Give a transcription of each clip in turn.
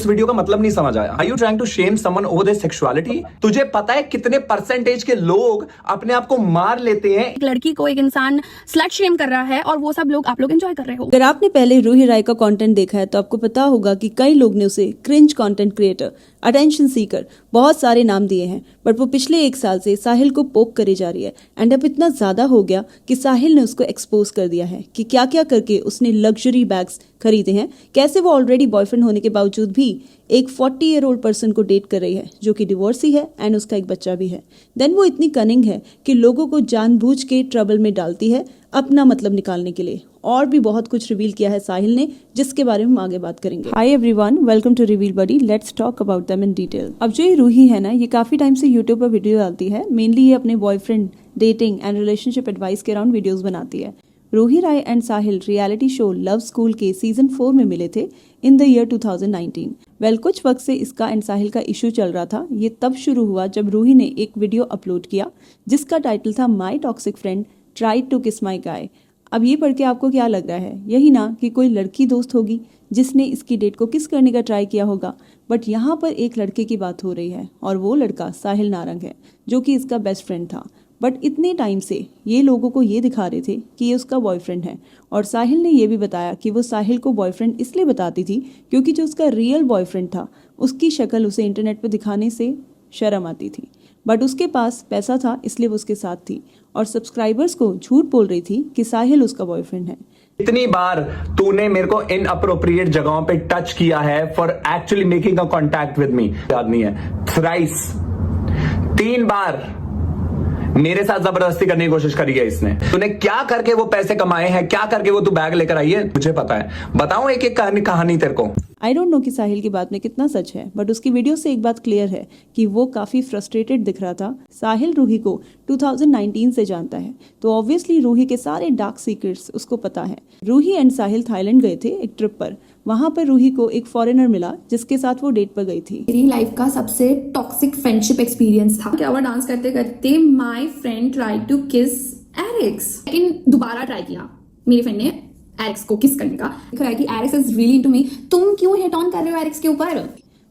उस वीडियो का मतलब नहीं समझ आया। Are you trying to shame someone over their sexuality? तुझे पता है कितने परसेंटेज के लोग अपने आप को मार लेते हैं? एक लड़की को एक इंसान स्लट शेम कर रहा है और वो सब लोग आप लोग एंजॉय कर रहे हो। अगर आपने पहले रूही राय का कंटेंट देखा है तो आपको पता होगा कि कई लोग ने उसे cringe content creator, attention seeker बहुत सारे नाम दिए हैं, बट वो पिछले 1 साल से साहिल को पोक करे जा रही है। एंड अब इतना ज्यादा हो गया कि साहिल ने उसको एक्सपोज कर दिया है कि क्या क्या करके उसने लग्जरी बैग्स खरीदे हैं, कैसे वो ऑलरेडी बॉयफ्रेंड होने के बावजूद भी एक 40 ईयर ओल्ड पर्सन को डेट कर रही है जो कि डिवोर्सी है एंड उसका एक बच्चा भी है। देन वो इतनी कनिंग है कि लोगों को जानबूझ के ट्रबल में डालती है अपना मतलब निकालने के लिए। और भी बहुत कुछ रिवील किया है साहिल ने, जिसके बारे में हम आगे बात करेंगे। Hi everyone, welcome to Reveal Buddy, let's talk about them in detail. अब जो ये रूही है ना, ये काफी टाइम से यूट्यूब पर वीडियो डालती है। मेनली ये अपने boyfriend, dating and relationship advice के अराउंड वीडियोस बनाती है। Roohi Rai and Sahil reality show love school के सीजन 4 में मिले थे इन द ईयर 2019। वेल, कुछ वक्त से इसका एंड साहिल का इशू चल रहा था। ये तब शुरू हुआ जब रूही ने एक वीडियो अपलोड किया जिसका टाइटल था माई टॉक्सिक फ्रेंड ट्राइड टू किस माई गाय। अब ये पढ़ के आपको क्या लग रहा है? यही ना कि कोई लड़की दोस्त होगी जिसने इसकी डेट को किस करने का ट्राई किया होगा। बट यहाँ पर एक लड़के की बात हो रही है और वो लड़का साहिल नारंग है जो कि इसका बेस्ट फ्रेंड था। बट इतने टाइम से ये लोगों को ये दिखा रहे थे कि ये उसका बॉयफ्रेंड है, और साहिल ने ये भी बताया कि वो साहिल को बॉयफ्रेंड इसलिए बताती थी क्योंकि जो उसका रियल बॉयफ्रेंड था उसकी शक्ल उसे इंटरनेट पर दिखाने से शर्म आती थी। बट उसके पास पैसा था इसलिए वो उसके साथ थी, और सब्सक्राइबर्स को झूठ बोल रही थी कि साहिल उसका बॉयफ्रेंड है। इतनी बार तूने मेरे को इनअप्रोप्रिएट जगहों पे टच किया है for actually making a contact with me, याद नहीं है? थ्राइस, 3 बार मेरे साथ जबरदस्ती करने की कोशिश करी है इसने। तूने क्या करके वो पैसे कमाए हैं, क्या करके वो तू बैग लेकर आई है, मुझे पता है। बताऊं एक एक कहानी तेरे को। आई डोंट नो कि साहिल की बात में कितना सच है, बट उसकी वीडियो से एक बात क्लियर है कि वो काफी फ्रस्ट्रेटेड दिख रहा था। साहिल रूही को 2019 से जानता है, तो ऑब्वियसली रूही के सारे डार्क सीक्रेट्स उसको पता है। रूही एंड साहिल थाईलैंड गए थे एक ट्रिप पर। वहां पर रूही को एक फॉरेनर मिला जिसके साथ वो डेट पर गई थी। मेरी लाइफ का सबसे टॉक्सिक फ्रेंडशिप एक्सपीरियंस था। क्या हुआ, डांस करते करते माय फ्रेंड ट्राइड टू किस एरिक्स, लेकिन दोबारा ट्राई किया मेरी फ्रेंड ने एरिक्स को किस करने का। लिखा है कि एरिक्स इज रियली इनटू मी, तुम क्यों हिट ऑन कर रहे हो एरिक्स के ऊपर?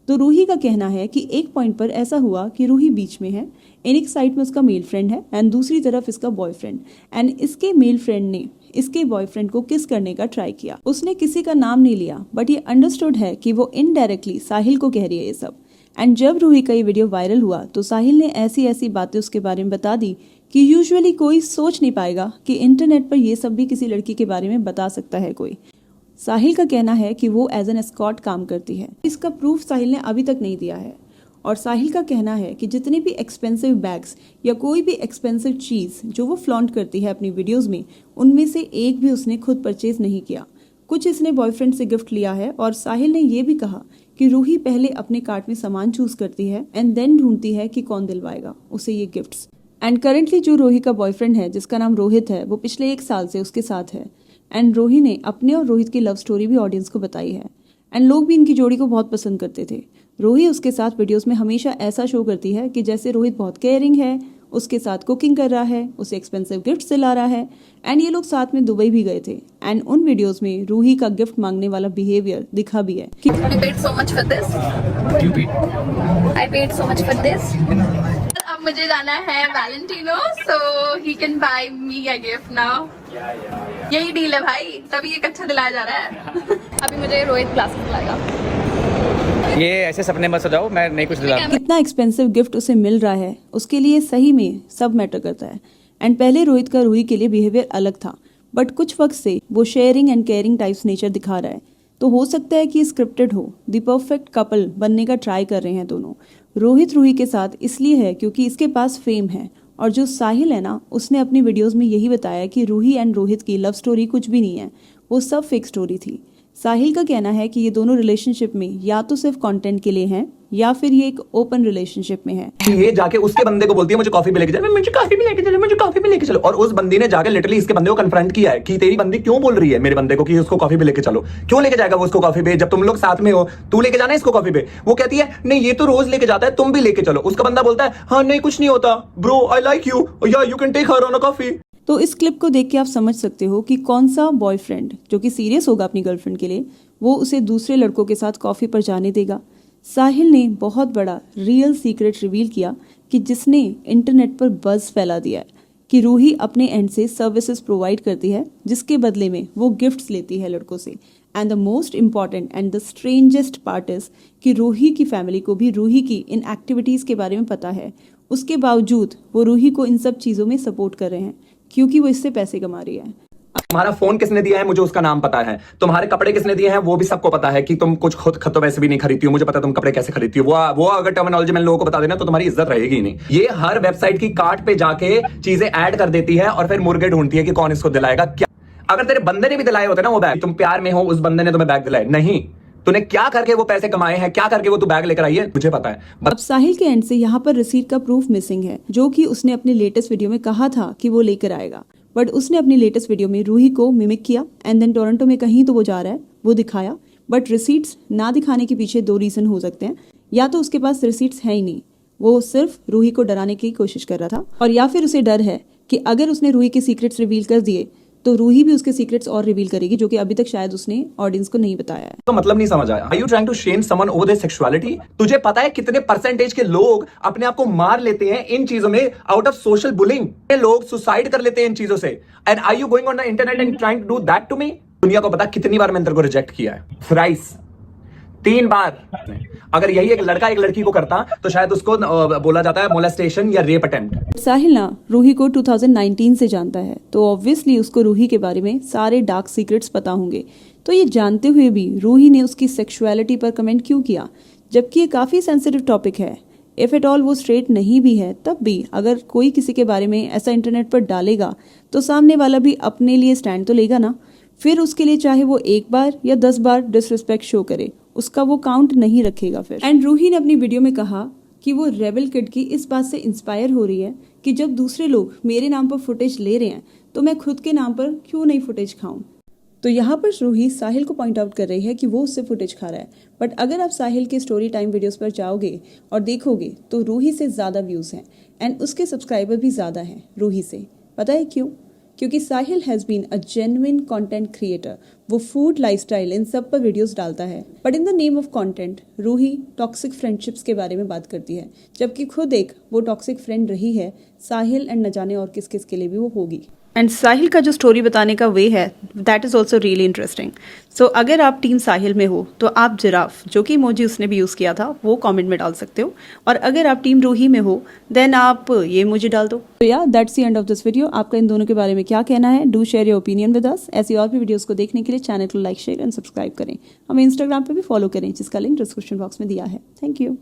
तो रूही का कहना है कि एक पॉइंट पर ऐसा हुआ कि रूही बीच में है। एक साइड में उसका मेल फ्रेंड है एंड दूसरी तरफ इसका बॉयफ्रेंड, एंड इसके मेल फ्रेंड ने इसके बॉयफ्रेंड को किस करने का ट्राई किया। उसने किसी का नाम नहीं लिया, बट ये अंडरस्टूड है कि वो इनडायरेक्टली साहिल को कह रही है ये सब। एंड जब रूही का ये वीडियो वायरल हुआ तो साहिल ने ऐसी ऐसी बातें उसके बारे में बता दी कि यूजुअली कोई सोच नहीं पाएगा कि इंटरनेट पर ये सब भी किसी लड़की के बारे में बता सकता है कोई। साहिल का कहना है कि वो एज एन एस्कॉर्ट काम करती है। इसका प्रूफ साहिल ने अभी तक नहीं दिया है। और साहिल का कहना है कि जितने भी एक्सपेंसिव बैग्स या कोई भी एक्सपेंसिव चीज़ जो वो फ्लॉन्ट करती है अपनी वीडियोस में, उनमें से एक भी उसने खुद परचेज नहीं किया। कुछ इसने बॉयफ्रेंड से गिफ्ट लिया है। और साहिल ने ये भी कहा कि रूही पहले अपने कार्ट में सामान चूज करती है एंड देन ढूंढती है कि कौन दिलवाएगा उसे ये गिफ्ट्स। एंड करंटली जो रूही का बॉयफ्रेंड है जिसका नाम रोहित है, वो पिछले 1 साल से उसके साथ है। एंड रूही ने अपने और रोहित की लव स्टोरी भी ऑडियंस को बताई है, एंड लोग भी इनकी जोड़ी को बहुत पसंद करते थे। रूही उसके साथ वीडियोस में हमेशा ऐसा शो करती है कि जैसे रोहित बहुत केयरिंग है, उसके साथ कुकिंग कर रहा है, उसे एक्सपेंसिव गिफ्ट दिला रहा है। एंड ये लोग साथ में दुबई भी गए थे। एंड उन वीडियोस में रूही का गिफ्ट मांगने वाला बिहेवियर दिखा भी है। I paid so much for this. I paid so much for this. अब मुझे जाना है Valentino, so he can buy me a gift now. यही डील है भाई, तभी एक अच्छा दिलाया जा रहा है। अभी मुझे रोहित क्लास दिलाएगा। ये ऐसे सपने मत सजाओ, मैं नहीं कुछ दिला। कितना एक्सपेंसिव गिफ्ट उसे मिल रहा है उसके लिए सही में सब मैटर करता है। एंड पहले रोहित का रूही के लिए बिहेवियर अलग था, बट कुछ वक्त से वो sharing and caring types nature दिखा रहा है। तो हो सकता है कि स्क्रिप्टेड हो। द परफेक्ट कपल बनने का ट्राई कर रहे हैं दोनों। रोहित रूही के साथ इसलिए है क्योंकि इसके पास फेम है, और जो साहिल है ना, उसने अपनी वीडियोस में यही बताया कि रूही एंड रोहित की लव स्टोरी कुछ भी नहीं है, वो सब फेक स्टोरी थी। साहिल का कहना है कि ये दोनों रिलेशनशिप में या तो सिर्फ कंटेंट के लिए हैं या फिर ये एक ओपन रिलेशनशिप में है। ये जाके उसके बंदे को बोलती है मुझे कॉफी पे लेके चलो, मुझे कॉफी पे लेके चलो, मुझे कॉफी पे लेके चलो। और उस बंदी ने जाके लिटरली इसके बंदे को कन्फ्रंट किया है कि तेरी बंदी क्यों बोल रही है मेरे बंदे को कि उसको कॉफी पे लेके चलो। क्यों लेके जाएगा वो उसको कॉफी पे, जब तुम लोग साथ में हो? तू लेके जाना है इसको कॉफी पे। वो कहती है नहीं ये तो रोज लेके जाता है, तुम भी लेके चलो। उसका बंदा बोलता है हाँ नहीं कुछ नहीं होता ब्रो, आई लाइक यू, या you can take her on a coffee. तो इस क्लिप को देख के आप समझ सकते हो कि कौन सा बॉयफ्रेंड जो कि सीरियस होगा अपनी गर्लफ्रेंड के लिए, वो उसे दूसरे लड़कों के साथ कॉफी पर जाने देगा। साहिल ने बहुत बड़ा रियल सीक्रेट रिवील किया कि जिसने इंटरनेट पर बज़ फैला दिया है कि रूही अपने एंड से सर्विसेज प्रोवाइड करती है, जिसके बदले में वो गिफ्ट्स लेती है लड़कों से। And the most important and the strangest part is कि रूही की फैमिली को भी रूही की इन एक्टिविटीज के बारे में पता है। उसके बावजूद वो रूही को इन सब चीजों में सपोर्ट कर रहे हैं क्योंकि वो इससे पैसे कमा रही है। तुम्हारा फोन किसने दिया है मुझे उसका नाम पता है, तुम्हारे कपड़े किसने दिए हैं वो भी सबको पता है कि तुम कुछ खुद तो वैसे भी नहीं खरीदती हो, मुझे पता है तुम कपड़े कैसे खरीदती हो। वो अगर टर्मिनोलॉजी मैंने लोगों को बता देना तो तुम्हारी इज्जत रहेगी ही नहीं। ये हर वेबसाइट की कार्ट पे जाके चीजें ऐड कर देती है और फिर मुर्गे ढूंढती है कि कौन इसको दिलाएगा। क्या अगर तेरे बंदे ने भी दिलाए होते ना वो बैग, तुम प्यार में हो, उस बंदे ने तुम्हें बैग दिलाए नहीं, तूने क्या करके वो पैसे कमाए हैं, क्या करके वो तू बैग लेकर आई है, मुझे पता है। अब साहिल के एंड से यहाँ पर रिसीट का प्रूफ मिसिंग है, जो कि उसने अपने लेटेस्ट वीडियो में कहा था कि वो लेकर आएगा, बट उसने अपनी लेटेस्ट वीडियो में रूही को मिमिक किया एंड देन टोरंटो में कहीं तो वो जा रहा है वो दिखाया, बट रिसीट्स ना दिखाने के पीछे दो रीजन हो सकते हैं। या तो उसके पास रिसीट्स है ही नहीं, वो सिर्फ रूही को डराने की कोशिश कर रहा था, और या फिर उसे डर है कि अगर उसने रूही के सीक्रेट्स रिवील कर दिए तो रूही भी उसके सीक्रेट्स और रिवील करेगी, जो कि अभी तक शायद उसने ऑडियंस को नहीं बताया है। तो मतलब नहीं समझ आया। Are you trying to shame someone over their sexuality? तुझे पता है कितने परसेंटेज के लोग अपने आप को मार लेते हैं इन चीजों में आउट ऑफ सोशल बुलिंग? लोग सुसाइड कर लेते हैं इन चीजों से। And are you going on the internet and trying to do that to me? दुनिया को पता कितनी बार मैंने तेरे को रिजेक्ट किया है, थ्राइस, 3 बार। अगर यही एक लड़का एक लड़की को करता तो शायद उसको बोला जाता है मोलेस्टेशन या रेप अटेम्प्ट। साहिल ना रूही को 2019 से जानता है, तो ऑब्वियसली उसको रूही के बारे में सारे डार्क सीक्रेट्स पता होंगे। तो ये जानते हुए भी रूही ने उसकी सेक्सुअलिटी पर कमेंट क्यों किया, जबकि ये काफी सेंसिटिव टॉपिक है। इफ एट ऑल वो स्ट्रेट नहीं भी है, तब भी अगर कोई किसी के बारे में ऐसा इंटरनेट पर डालेगा तो सामने वाला भी अपने लिए स्टैंड तो लेगा ना। फिर उसके लिए चाहे वो 1 बार या 10 बार डिसरिस्पेक्ट शो करे, उसका वो काउंट नहीं रखेगा फिर। एंड रूही ने अपनी वीडियो में कहा कि वो रेबल किड की इस बात से इंस्पायर हो रही है कि जब दूसरे लोग मेरे नाम पर फुटेज ले रहे हैं तो मैं खुद के नाम पर क्यों नहीं फुटेज खाऊं। तो यहाँ पर रूही साहिल को पॉइंट आउट कर रही है कि वो उससे फुटेज खा रहा है, बट अगर आप साहिल के स्टोरी टाइम वीडियोस पर जाओगे और देखोगे तो रूही से ज़्यादा व्यूज़ हैं एंड उसके सब्सक्राइबर भी ज़्यादा हैं रूही से। पता है क्यों? क्योंकि Sahil has been a genuine content creator. वो फूड, लाइफस्टाइल इन सब पर वीडियोस डालता है, but in the name of content Roohi toxic friendships के बारे में बात करती है, जबकि खुद एक वो टॉक्सिक फ्रेंड रही है साहिल एंड न जाने और किस किस के लिए भी वो होगी। एंड साहिल का जो स्टोरी बताने का वे है that is also really interesting. So अगर आप टीम साहिल में हो तो आप जिराफ, जो कि इमोजी उसने भी यूज़ किया था, वो कमेंट में डाल सकते हो, और अगर आप टीम रूही में हो देन आप ये इमोजी डाल दो। तो या that's the end of this video. आपका इन दोनों के बारे में क्या कहना है? Do share your opinion with us. ऐसी और भी वीडियोस को देखने के लिए चैनल को लाइक, शेयर एंड सब्सक्राइब करें। हमें इंस्टाग्राम पे भी फॉलो करें, जिसका लिंक डिस्क्रिप्शन बॉक्स में दिया है। Thank you.